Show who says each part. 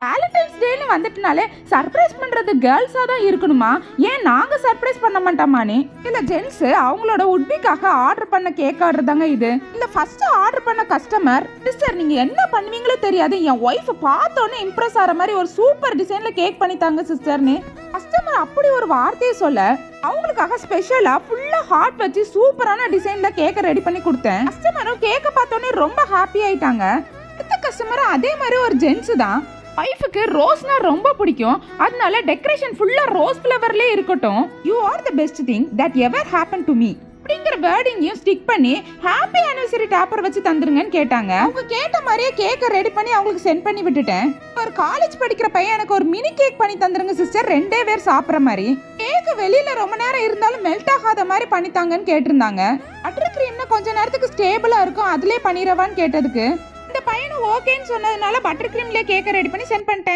Speaker 1: Valentine's டேன்னு வந்துட்டுனாலே surprise பண்றது கேர்ள்ஸா தான் இருக்கணுமா? ஏன் நாங்க சர்ப்ரைஸ் பண்ண மாட்டோமானே? இல்ல ஜென்ஸ் அவங்களோட உட்பிக்காக ஆர்டர் பண்ண கேக் ஆர்டர் தாங்க இது. இல்ல ஃபர்ஸ்ட் ஆர்டர் பண்ண கஸ்டமர், சிஸ்டர் நீங்க என்ன பண்ணுவீங்களோ தெரியாது, என் ஒய்ஃப் பார்த்தோன்னே இம்ப்ரெஸ் ஆகிற மாதிரி ஒரு சூப்பர் டிசைன்ல கேக் பண்ணி தாங்க சிஸ்டர்னு கஸ்டமர் அப்படி ஒரு வார்த்தையை சொல்ல அவங்களுக்காக ஸ்பெஷலா ஃபுல்லா ஹார்ட் வச்சு சூப்பரான டிசைன்ல கேக்க ரெடி பண்ணி கொடுத்தேன். கஸ்டமரும் கேக்க பார்த்தோன்னே ரொம்ப ஹாப்பி ஆயிட்டாங்க. அடுத்த கஸ்டமரும் அதே மாதிரி ஒரு ஜென்ஸ் தான். வைஃபுக்கு ரோஸ்னா ரொம்ப பிடிக்கும், அதனால டெக்கரேஷன் ஃபுல்லா ரோஸ் ஃப்ளவர்லயே இருக்கட்டும், you are the best thing that ever happen to me அப்படிங்கிற வேர்டிங்கையும் ஸ்டிக் பண்ணி ஹாப்பி ஆனிவர்சரி டேப்பர் வச்சு தந்துருங்கன்னு கேட்டாங்க. அவங்க கேட்ட மாதிரியே கேக்கை ரெடி பண்ணி அவங்களுக்கு சென்ட் பண்ணி விட்டுட்டேன். ஒரு காலேஜ் படிக்கிற பையன் எனக்கு ஒரு மினி கேக் பண்ணி தந்துருங்க சிஸ்டர், 2 பேர் சாப்பிட்ற மாதிரி. கேக்கு வெளியில ரொம்ப நேரம் இருந்தாலும் மெல்ட் ஆகாத மாதிரி பண்ணித்தாங்கன்னு கேட்டிருந்தாங்க. பட்டர் கிரீம்னா கொஞ்ச நேரத்துக்கு ஸ்டேபிளா இருக்கும், அதுலயே பண்ணிரவான்னு கேட்டதுக்கு இந்த பையனும் ஓகேன்னு சொன்னதுனால பட்டர் கிரீம்லயே கேக்கை ரெடி பண்ணி சென்ட் பண்ணிட்டேன்.